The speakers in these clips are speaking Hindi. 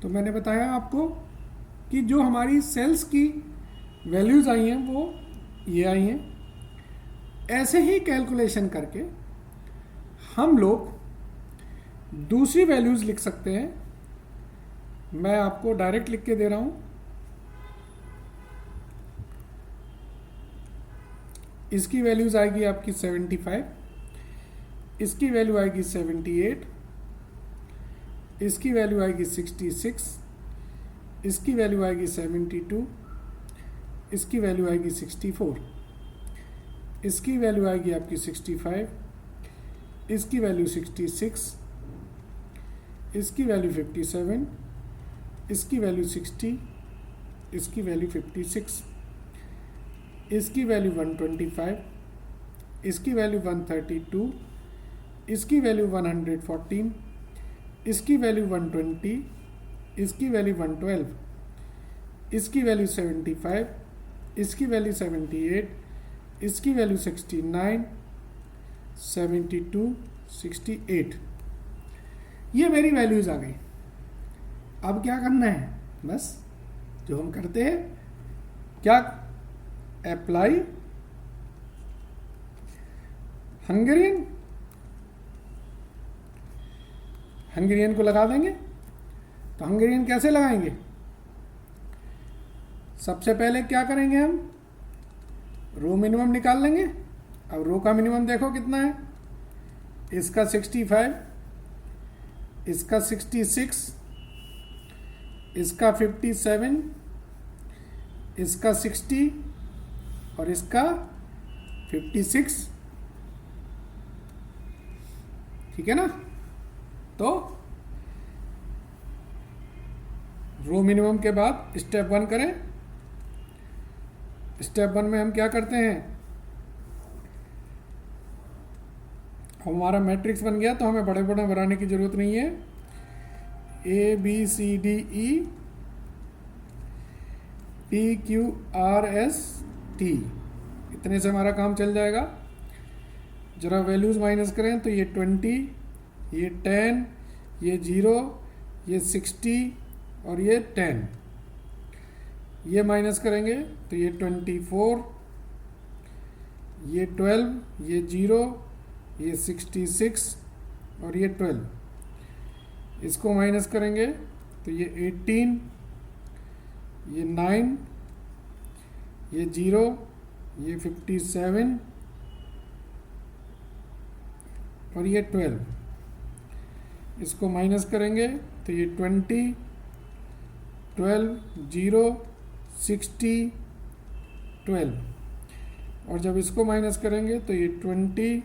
तो मैंने बताया आपको कि जो हमारी सेल्स की वैल्यूज़ आई हैं वो ये आई हैं। ऐसे ही कैलकुलेशन करके हम लोग दूसरी वैल्यूज़ लिख सकते हैं। मैं आपको डायरेक्ट लिख के दे रहा हूँ। इसकी वैल्यूज़ आएगी आपकी 75, इसकी वैल्यू आएगी 78, इसकी वैल्यू आएगी 66, इसकी वैल्यू आएगी 72, इसकी वैल्यू आएगी 64, इसकी वैल्यू आएगी आपकी 65, इसकी वैल्यू 66, इसकी वैल्यू 57, इसकी वैल्यू 60, इसकी वैल्यू 56, इसकी वैल्यू 125, इसकी वैल्यू 132, इसकी वैल्यू 114, इसकी वैल्यू 120, इसकी वैल्यू 112, इसकी वैल्यू 75, इसकी वैल्यू 78, इसकी वैल्यू 69, 72, 68। ये मेरी वैल्यूज़ आ गई। अब क्या करना है? बस जो हम करते हैं, क्या अप्लाई हंगेरियन को लगा देंगे। तो हंगेरियन कैसे लगाएंगे? सबसे पहले क्या करेंगे, हम रो मिनिमम निकाल लेंगे। अब रो का मिनिमम देखो कितना है, इसका 65, इसका 66, इसका 57, इसका 60 और इसका 56। ठीक है ना? तो रो मिनिमम के बाद स्टेप 1 करें। स्टेप 1 में हम क्या करते हैं, हमारा मैट्रिक्स बन गया तो हमें बड़े बड़े बनाने की जरूरत नहीं है। A B C D E P Q R S T, इतने से हमारा काम चल जाएगा। जरा वैल्यूज़ माइनस करें तो ये 20, ये 10, ये 0, ये 60 और ये 10। ये माइनस करेंगे तो ये 24, ये 12, ये 0, ये 66 और ये 12। इसको माइनस करेंगे तो ये 18, ये 9, ये 0, ये 57 और ये 12। इसको माइनस करेंगे तो ये 20, 12, 0, 60, 12। और जब इसको माइनस करेंगे तो ये 20,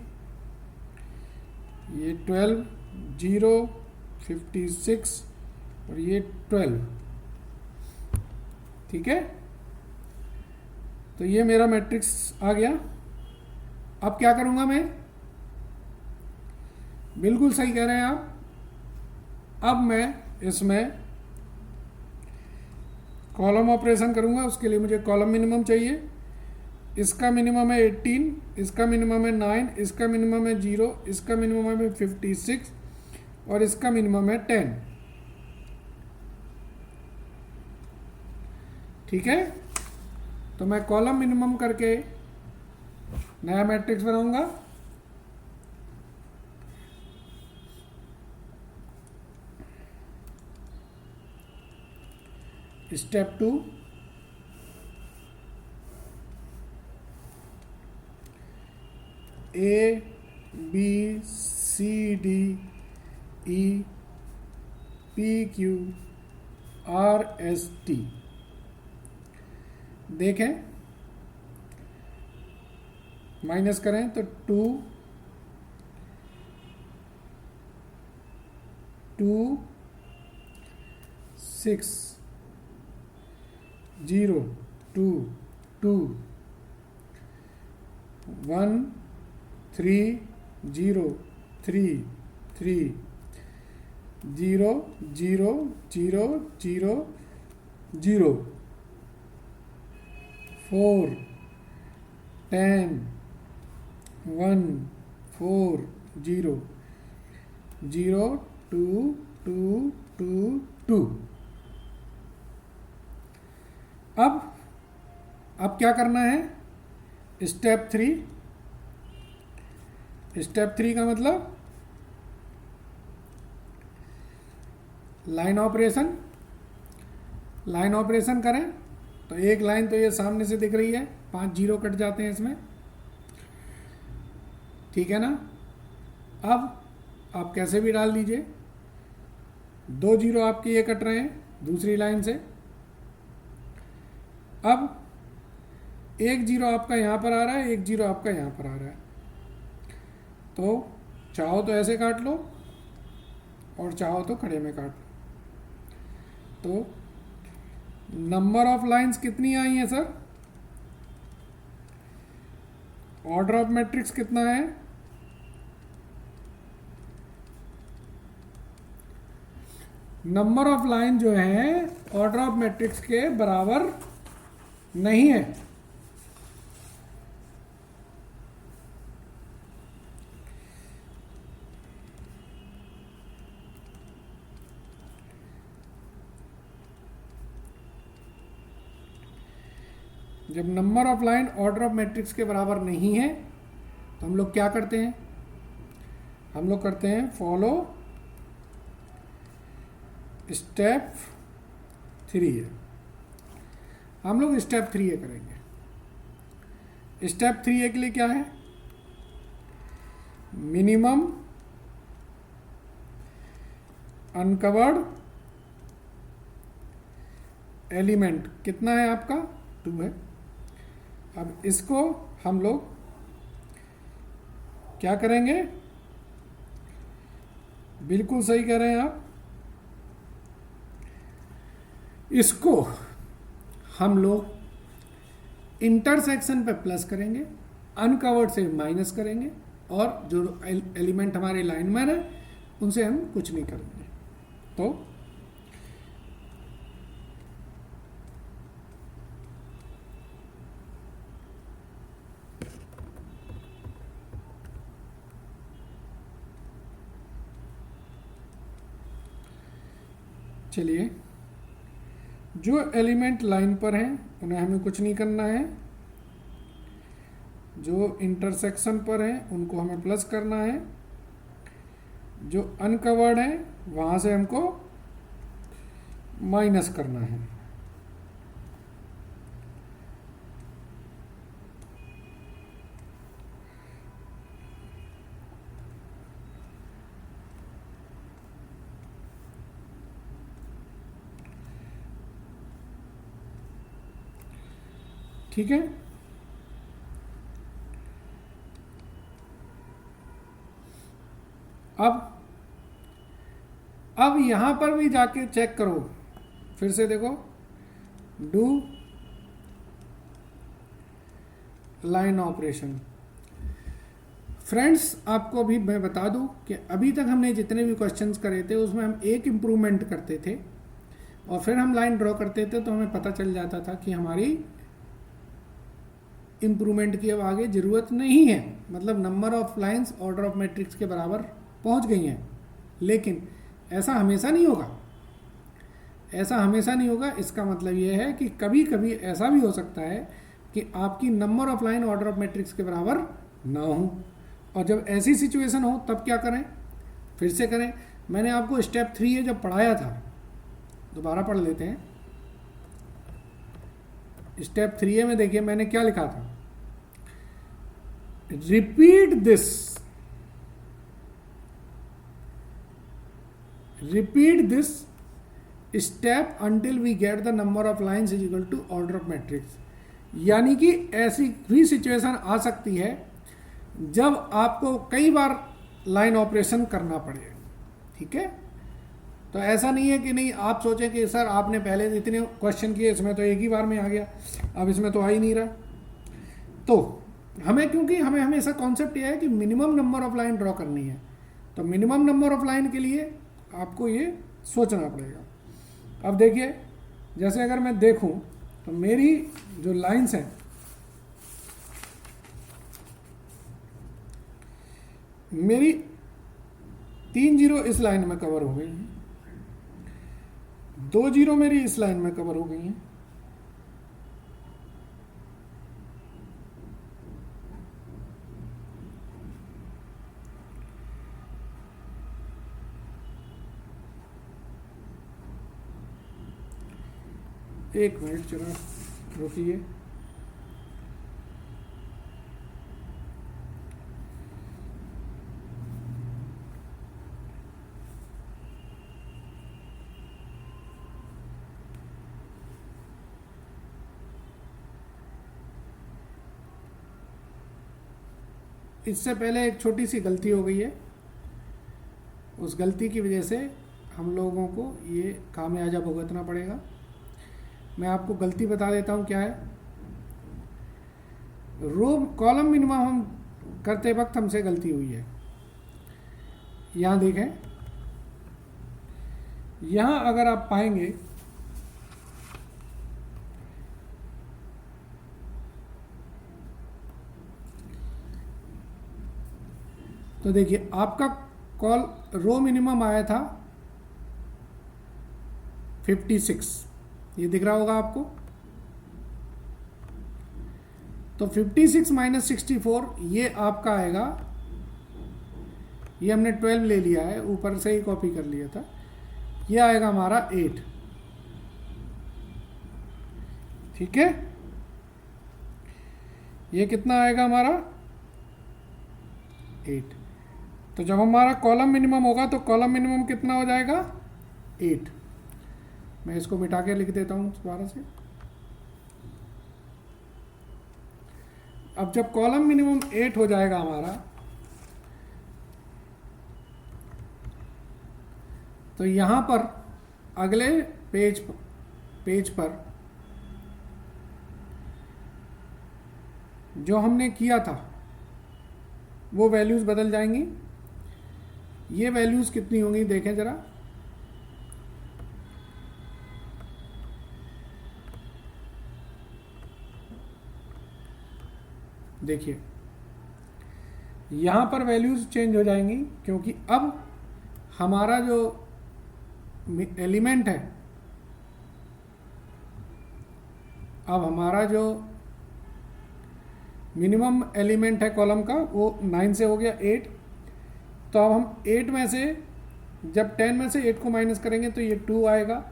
ये 12, 0, 56 और ये 12। ठीक है? तो ये मेरा मैट्रिक्स आ गया। अब क्या करूंगा मैं? बिल्कुल सही कह रहे हैं आप। अब मैं इसमें कॉलम ऑपरेशन करूंगा। उसके लिए मुझे कॉलम मिनिमम चाहिए। इसका मिनिमम है 18, इसका मिनिमम है 9, इसका मिनिमम है 0, इसका मिनिमम है 56 और इसका मिनिमम है 10। ठीक है? तो मैं कॉलम मिनिमम करके नया मैट्रिक्स बनाऊंगा। Step 2, A B C D E P Q R S T। देखें, माइनस करें तो 2, 2, 6, 0, 2, 2, 1, 3, 0, 3, 3, 0, 0, 0, 0, 0, 4, 10, 1, 4, 0, 0, 2, 2, 2, 2। अब क्या करना है, स्टेप 3। स्टेप 3 का मतलब लाइन ऑपरेशन। लाइन ऑपरेशन करें तो एक लाइन तो ये सामने से दिख रही है, 5 जीरो कट जाते हैं इसमें, ठीक है ना। अब आप कैसे भी डाल दीजिए, 2 जीरो आपके ये कट रहे हैं दूसरी लाइन से। अब 1 जीरो आपका यहाँ पर आ रहा है, 1 जीरो आपका यहाँ पर आ रहा है, तो चाहो तो ऐसे काट लो और चाहो तो खड़े में काट लो। तो नंबर ऑफ लाइंस कितनी आई हैं सर, ऑर्डर ऑफ मैट्रिक्स कितना है, नंबर ऑफ लाइन जो है ऑर्डर ऑफ मैट्रिक्स के बराबर नहीं है। जब number of line order of matrix के बराबर नहीं है तो हम लोग क्या करते हैं, हम लोग करते हैं फॉलो स्टेप 3 है, हम लोग स्टेप 3 करेंगे। स्टेप 3 के लिए क्या है, मिनिमम अनकवर्ड एलिमेंट कितना है आपका, 2 है। अब इसको हम लोग क्या करेंगे, बिल्कुल सही कह रहे हैं आप, इसको हम लोग इंटरसेक्शन पे प्लस करेंगे, अनकवर्ड से माइनस करेंगे, और जो एलिमेंट हमारे लाइन में है उनसे हम कुछ नहीं करेंगे। तो चलिए, जो एलिमेंट लाइन पर हैं उन्हें हमें कुछ नहीं करना है, जो इंटरसेक्शन पर हैं उनको हमें प्लस करना है, जो अनकवर्ड है वहाँ से हमको माइनस करना है। ठीक है, अब यहां पर भी जाके चेक करो, फिर से देखो, डू लाइन ऑपरेशन। फ्रेंड्स, आपको अभी मैं बता दूं कि अभी तक हमने जितने भी क्वेश्चंस करे थे उसमें हम एक इम्प्रूवमेंट करते थे और फिर हम लाइन ड्रॉ करते थे, तो हमें पता चल जाता था कि हमारी इम्प्रूवमेंट की अब आगे ज़रूरत नहीं है, मतलब number of lines order of matrix के बराबर पहुंच गई हैं। लेकिन ऐसा हमेशा नहीं होगा, ऐसा हमेशा नहीं होगा। इसका मतलब ये है कि कभी कभी ऐसा भी हो सकता है कि आपकी number of line order of matrix के बराबर ना हो, और जब ऐसी सिचुएशन हो तब क्या करें, फिर से करें। मैंने आपको स्टेप 3 जब पढ़ाया था, दोबारा पढ़ लेते हैं। स्टेप 3 में देखिए मैंने क्या लिखा था, repeat this step until we get the number of lines is equal to order of matrix. यानी कि ऐसी भी सिचुएशन आ सकती है जब आपको कई बार लाइन ऑपरेशन करना पड़े, ठीक है। तो ऐसा नहीं है कि नहीं आप सोचें कि सर आपने पहले इतने क्वेश्चन किए, इसमें तो एक ही बार में आ गया, अब इसमें तो आ ही नहीं रहा। तो हमें, क्योंकि हमें हमेशा कॉन्सेप्ट ये है कि minimum number of line draw करनी है, तो मिनिमम नंबर ऑफ लाइन के लिए आपको ये सोचना पड़ेगा। अब देखिए, जैसे अगर मैं देखूं तो मेरी जो लाइंस हैं, मेरी 3 जीरो इस लाइन में कवर हो गई हैं, 2 जीरो मेरी इस लाइन में कवर हो गई हैं, एक मिनट जरा रुकिए। इससे पहले एक छोटी सी गलती हो गई है, उस गलती की वजह से हम लोगों को ये खामियाजा भुगतना पड़ेगा। मैं आपको गलती बता देता हूँ क्या है। रो कॉलम मिनिमम हम करते वक्त हमसे गलती हुई है। यहाँ देखें, यहाँ अगर आप पाएंगे तो देखिए आपका कॉल रो मिनिमम आया था 56, ये दिख रहा होगा आपको। तो 56 माइनस 64 ये आपका आएगा, ये हमने 12 ले लिया है, ऊपर से ही कॉपी कर लिया था। ये आएगा हमारा 8, ठीक है। ये कितना आएगा हमारा 8। तो जब हमारा कॉलम मिनिमम होगा तो कॉलम मिनिमम कितना हो जाएगा 8। मैं इसको मिटा के लिख देता हूँ दोबारा से। अब जब कॉलम मिनिमम 8 हो जाएगा हमारा, तो यहां पर अगले पेज पर जो हमने किया था वो वैल्यूज बदल जाएंगी। ये वैल्यूज कितनी होंगी देखें जरा। देखिए यहां पर वैल्यूज चेंज हो जाएंगी, क्योंकि अब हमारा जो एलिमेंट है, अब हमारा जो मिनिमम एलिमेंट है कॉलम का वो 9 से हो गया 8। तो अब हम 8 में से जब 10 में से 8 को माइनस करेंगे तो ये 2 आएगा।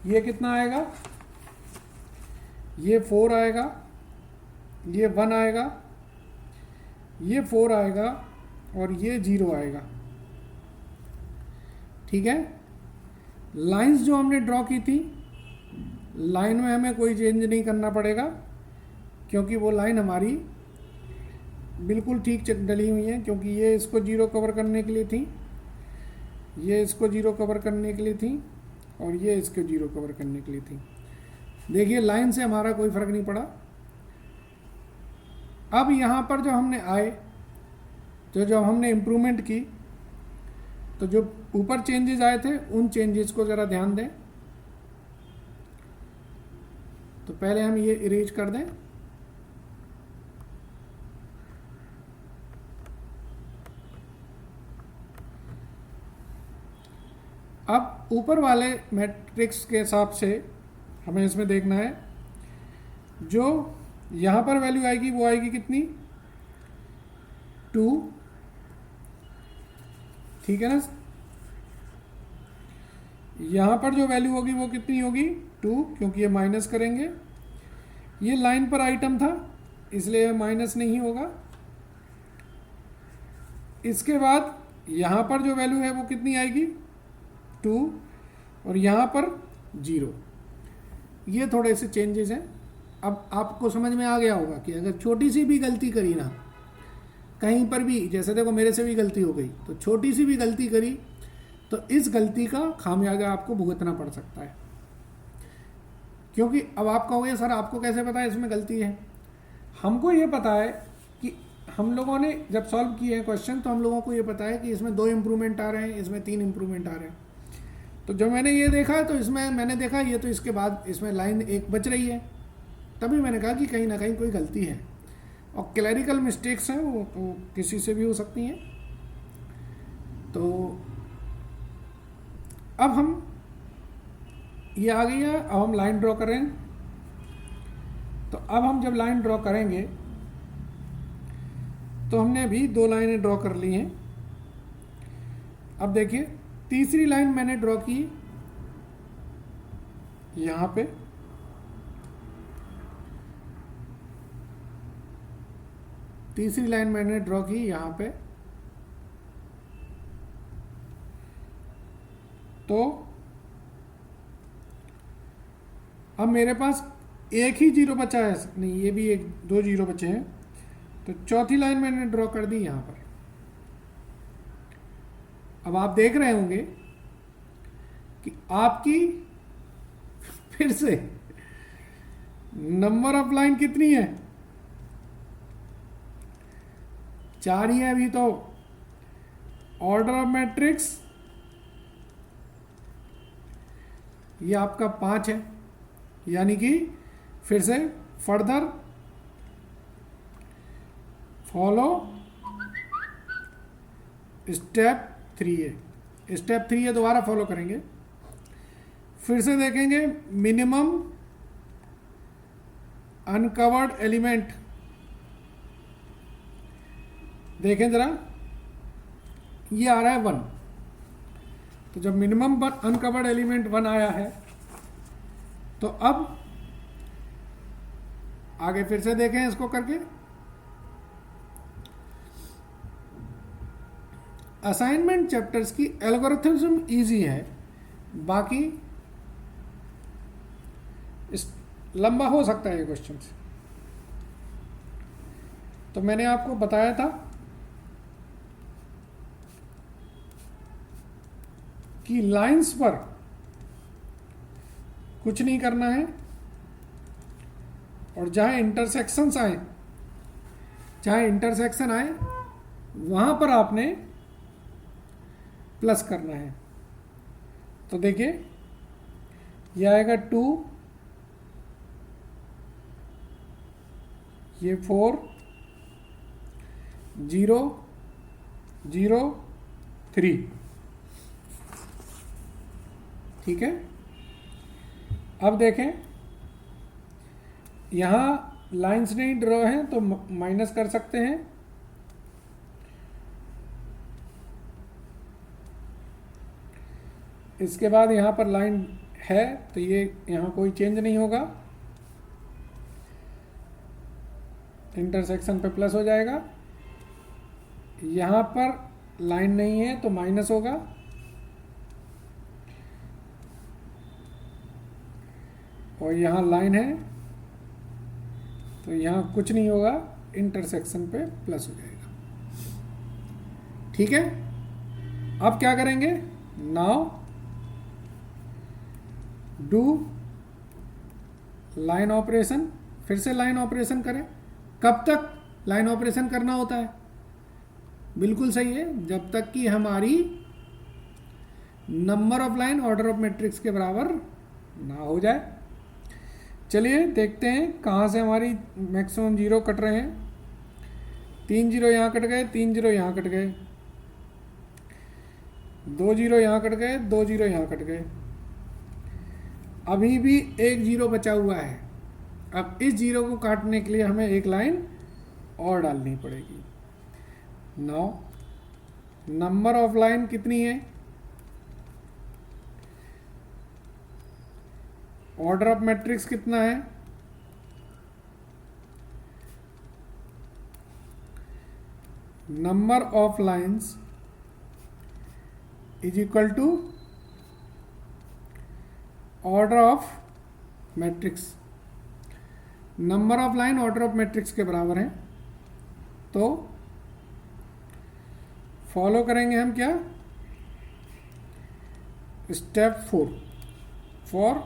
ये कितना आएगा, ये 4 आएगा, ये 1 आएगा, ये 4 आएगा और ये 0 आएगा, ठीक है। लाइंस जो हमने ड्रॉ की थी, लाइन में हमें कोई चेंज नहीं करना पड़ेगा, क्योंकि वो लाइन हमारी बिल्कुल ठीक डली हुई है। क्योंकि ये इसको 0 कवर करने के लिए थी, ये इसको 0 कवर करने के लिए थी और ये इसको 0 कवर करने के लिए थी। देखिए लाइन से हमारा कोई फर्क नहीं पड़ा। अब यहाँ पर जो हमने आए, तो जब हमने इम्प्रूवमेंट की, तो जो ऊपर चेंजेस आए थे उन चेंजेस को ज़रा ध्यान दें। तो पहले हम ये इरेज कर दें। अब ऊपर वाले मैट्रिक्स के हिसाब से हमें इसमें देखना है, जो यहाँ पर वैल्यू आएगी वो आएगी कितनी 2, ठीक है ना। यहाँ पर जो वैल्यू होगी वो कितनी होगी 2, क्योंकि ये माइनस करेंगे। ये लाइन पर आइटम था इसलिए माइनस नहीं होगा। इसके बाद यहाँ पर जो वैल्यू है वो कितनी आएगी 2 और यहाँ पर 0। ये थोड़े से चेंजेस हैं। अब आपको समझ में आ गया होगा कि अगर छोटी सी भी गलती करी ना कहीं पर भी, जैसे देखो मेरे से भी गलती हो गई, तो छोटी सी भी गलती करी तो इस गलती का खामियाजा आपको भुगतना पड़ सकता है। क्योंकि अब आप कहोगे सर आपको कैसे पता है इसमें गलती है। हमको ये पता है कि हम लोगों ने जब सॉल्व किए हैं क्वेश्चन, तो हम लोगों को ये पता है कि इसमें 2 इम्प्रूवमेंट आ रहे हैं, इसमें 3 इम्प्रूवमेंट आ रहे हैं। तो जब मैंने ये देखा तो इसमें मैंने देखा ये तो इसके बाद इसमें लाइन 1 बच रही है, तभी मैंने कहा कि कहीं ना कहीं कोई गलती है। और क्लैरिकल मिस्टेक्स हैं वो तो किसी से भी हो सकती हैं। तो अब हम ये आ गई है, अब हम लाइन ड्रॉ करें। तो अब हम जब लाइन ड्रॉ करेंगे तो हमने अभी 2 लाइनें ड्रॉ कर ली हैं। अब देखिए तीसरी लाइन मैंने ड्रॉ की, यहाँ पे तीसरी लाइन मैंने ड्रॉ की यहाँ पे, तो अब मेरे पास एक ही जीरो बचा है, नहीं ये भी एक दो जीरो बचे हैं, तो चौथी लाइन मैंने ड्रॉ कर दी यहाँ पर। अब आप देख रहे होंगे कि आपकी फिर से नंबर ऑफ लाइन कितनी है, 4 ही है अभी तो। ऑर्डर ऑफ मैट्रिक्स ये आपका 5 है, यानी कि फिर से फर्दर फॉलो स्टेप 3 है, स्टेप 3 है, दोबारा फॉलो करेंगे। फिर से देखेंगे मिनिमम अनकवर्ड एलिमेंट, देखें जरा, ये आ रहा है 1। तो जब मिनिमम अनकवर्ड एलिमेंट 1 आया है, तो अब आगे फिर से देखें इसको करके। असाइनमेंट चैप्टर्स की एल्गोरिथम इजी है, बाकी इस लंबा हो सकता है ये क्वेश्चन। तो मैंने आपको बताया था कि लाइंस पर कुछ नहीं करना है, और जहां इंटरसेक्शंस आए, जहां इंटरसेक्शन आए वहां पर आपने प्लस करना है। तो देखिए यह आएगा 2, ये 4, 0, 0, 3, ठीक है। अब देखें यहाँ लाइंस नहीं ड्रॉ हैं तो माइनस कर सकते हैं। इसके बाद यहाँ पर लाइन है तो ये यहाँ कोई चेंज नहीं होगा, इंटरसेक्शन पे प्लस हो जाएगा। यहाँ पर लाइन नहीं है तो माइनस होगा, और यहाँ लाइन है तो यहाँ कुछ नहीं होगा, इंटरसेक्शन पे प्लस हो जाएगा, ठीक है। अब क्या करेंगे, नाउ डू लाइन ऑपरेशन। फिर से लाइन ऑपरेशन करें। कब तक लाइन ऑपरेशन करना होता है, बिल्कुल सही है, जब तक कि हमारी number of line order of matrix के बराबर ना हो जाए। चलिए देखते हैं कहाँ से हमारी मैक्सिमम जीरो कट रहे हैं। 3 जीरो यहाँ कट गए, 3 जीरो यहाँ कट गए, 2 जीरो यहाँ कट गए, 2 जीरो यहाँ कट गए। अभी भी एक जीरो बचा हुआ है। अब इस जीरो को काटने के लिए हमें एक लाइन और डालनी पड़ेगी। नाउ नंबर ऑफ लाइन कितनी है, ऑर्डर ऑफ मैट्रिक्स कितना है, number of lines is equal to order of matrix. Number of line order of matrix के बराबर है, तो फॉलो करेंगे हम क्या, step 4 for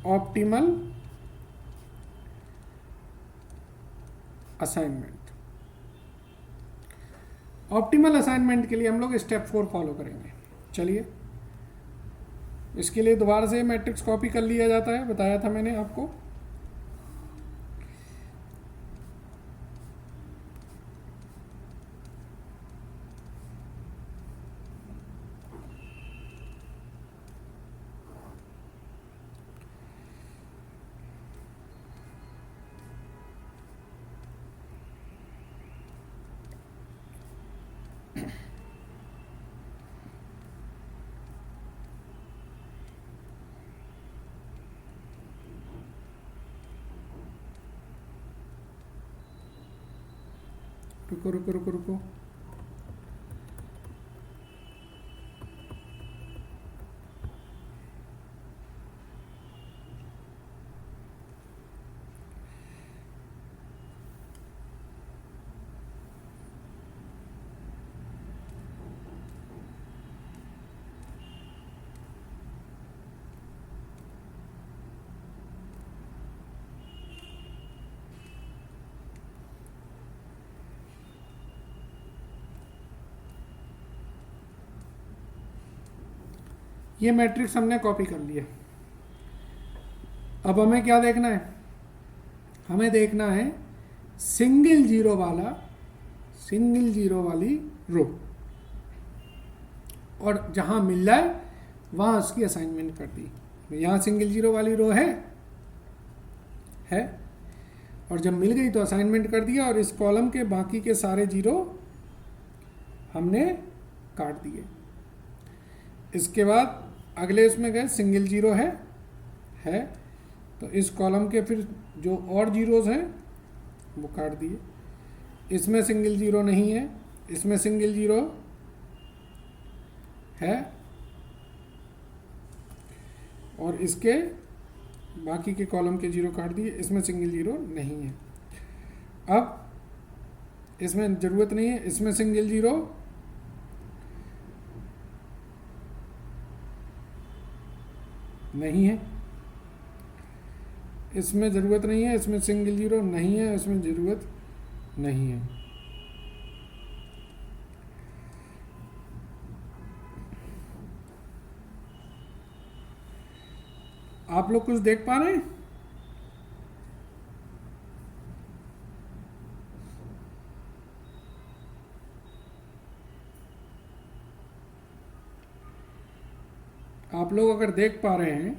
optimal assignment. Optimal assignment के लिए हम लोग स्टेप 4 फॉलो करेंगे। चलिए इसके लिए दोबारा से मैट्रिक्स कॉपी कर लिया जाता है, बताया था मैंने आपको। रुको रुको रुको रुको, ये मैट्रिक्स हमने कॉपी कर लिया। अब हमें क्या देखना है? हमें देखना है सिंगल जीरो वाली रो, और जहां मिल जाए वहां उसकी असाइनमेंट कर दी। यहां सिंगल जीरो वाली रो है, और जब मिल गई तो असाइनमेंट कर दिया, और इस कॉलम के बाकी के सारे जीरो हमने काट दिए। इसके बाद अगले इसमें गए, सिंगल जीरो है तो इस कॉलम के फिर जो और जीरोज हैं वो काट दिए। इसमें सिंगल जीरो नहीं है, इसमें सिंगल जीरो है, और इसके बाकी के कॉलम के जीरो काट दिए। इसमें सिंगल जीरो नहीं है। अब इसमें ज़रूरत नहीं है, इसमें सिंगल जीरो नहीं है, इसमें ज़रूरत नहीं है, इसमें सिंगल जीरो नहीं है, इसमें ज़रूरत नहीं है। आप लोग कुछ देख पा रहे हैं? आप लोग अगर देख पा रहे हैं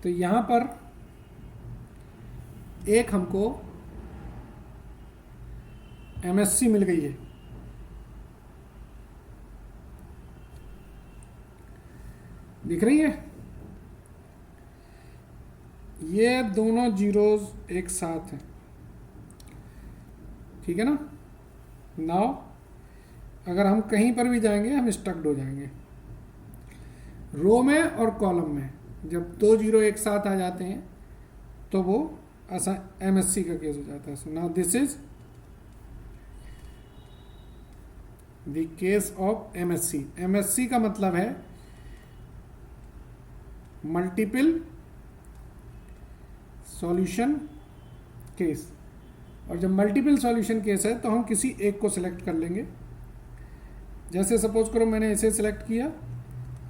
तो यहां पर एक हमको MSC मिल गई है। दिख रही है? ये दोनों जीरोज एक साथ हैं, ठीक है ना? नाउ अगर हम कहीं पर भी जाएंगे हम स्टक्ड हो जाएंगे। रो में और कॉलम में जब दो जीरो एक साथ आ जाते हैं तो वो MSC का केस हो जाता है। So now this is the case of MSC। MSC का मतलब है मल्टीपल सॉल्यूशन केस, और जब मल्टीपल सॉल्यूशन केस है तो हम किसी एक को सिलेक्ट कर लेंगे। जैसे सपोज करो मैंने इसे सिलेक्ट किया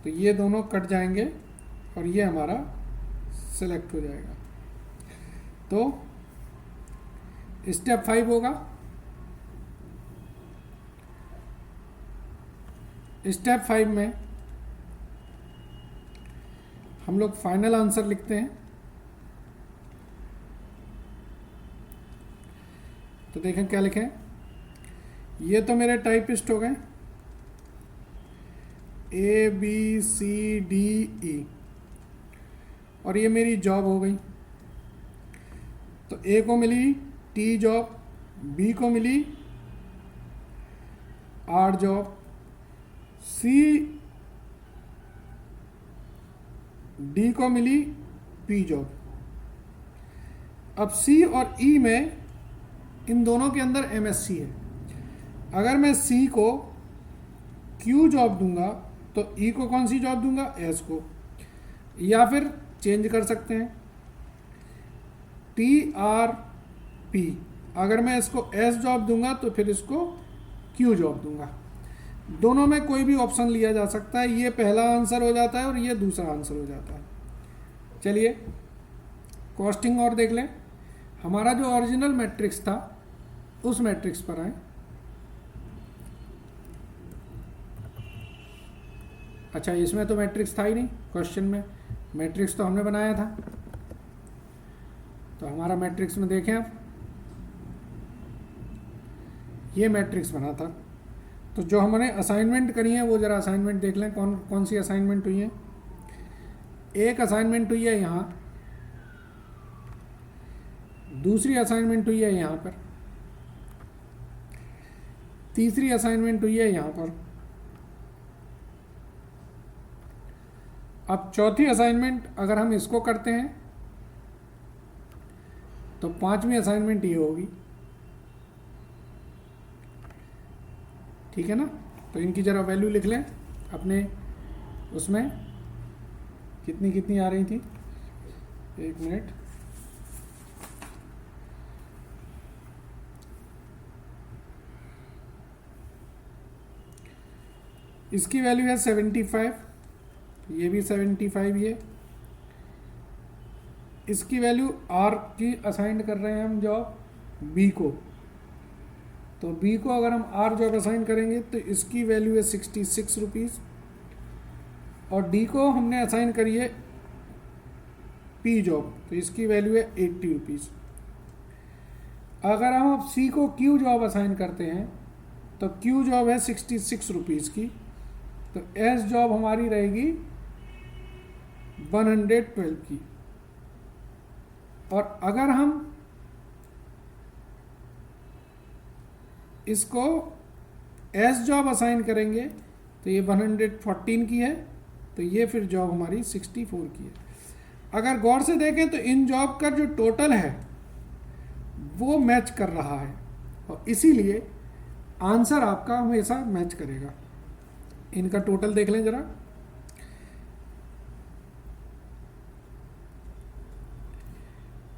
तो ये दोनों कट जाएंगे और ये हमारा सिलेक्ट हो जाएगा। तो स्टेप 5 होगा। स्टेप 5 में हम लोग फाइनल आंसर लिखते हैं। तो देखें क्या लिखें। ये तो मेरे टाइपिस्ट हो गए ABCDE, और ये मेरी जॉब हो गई। तो A को मिली T जॉब, B को मिली R जॉब, D को मिली P जॉब। अब C और E में इन दोनों के अंदर MSC है। अगर मैं C को Q जॉब दूंगा तो E को कौन सी जॉब दूंगा? S को। या फिर चेंज कर सकते हैं TRP। अगर मैं इसको S जॉब दूंगा तो फिर इसको Q जॉब दूंगा। दोनों में कोई भी ऑप्शन लिया जा सकता है। ये पहला आंसर हो जाता है और ये दूसरा आंसर हो जाता है। चलिए कॉस्टिंग और देख लें। हमारा जो ओरिजिनल मैट्रिक्स था उस मैट्रिक्स पर आए। अच्छा, इसमें तो मैट्रिक्स था ही नहीं, क्वेश्चन में मैट्रिक्स तो हमने बनाया था। तो हमारा मैट्रिक्स में देखें आप, ये मैट्रिक्स बना था। तो जो हमने असाइनमेंट करी है वो ज़रा असाइनमेंट देख लें। कौन कौन सी असाइनमेंट हुई है। एक असाइनमेंट हुई है यहाँ, दूसरी असाइनमेंट हुई है यहाँ पर, तीसरी असाइनमेंट हुई है यहाँ पर। अब चौथी असाइनमेंट अगर हम इसको करते हैं तो पांचवी असाइनमेंट ये होगी, ठीक है ना। तो इनकी जरा वैल्यू लिख लें अपने उसमें, कितनी कितनी आ रही थी, एक मिनट। इसकी वैल्यू है 75, ये भी 75 ये। इसकी वैल्यू आर की असाइन कर रहे हैं हम जॉब बी को, तो बी को अगर हम आर जॉब असाइन करेंगे तो इसकी वैल्यू है 66 रुपीज़, और डी को हमने असाइन करी है पी जॉब, तो इसकी वैल्यू है 80 रुपीज़। अगर हम अब सी को क्यू जॉब असाइन करते हैं तो क्यू जॉब है 66 रुपीज़ की, तो एस जॉब हमारी रहेगी 112 की। और अगर हम इसको एस जॉब असाइन करेंगे तो ये 114 की है, तो ये फिर जॉब हमारी 64 की है। अगर गौर से देखें तो इन जॉब का जो टोटल है वो मैच कर रहा है, और इसीलिए आंसर आपका हमेशा मैच करेगा। इनका टोटल देख लें जरा,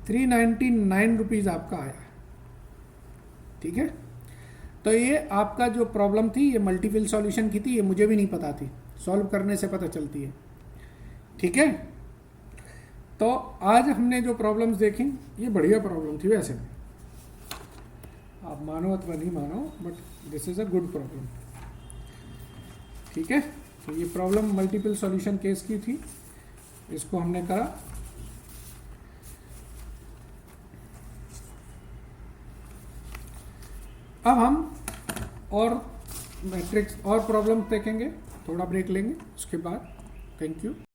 ₹399 आपका आया, ठीक है। तो ये आपका जो प्रॉब्लम थी ये मल्टीपल सॉल्यूशन की थी, ये मुझे भी नहीं पता थी, सॉल्व करने से पता चलती है, ठीक है। तो आज हमने जो प्रॉब्लम्स देखी ये बढ़िया प्रॉब्लम थी वैसे, आप मानो अथवा नहीं मानो, but this is a good problem, ठीक है। तो ये प्रॉब्लम मल्टीपल सॉल्यूशन केस की थी, इसको हमने करा। अब हम और मैट्रिक्स और प्रॉब्लम देखेंगे, थोड़ा ब्रेक लेंगे उसके बाद। Thank you.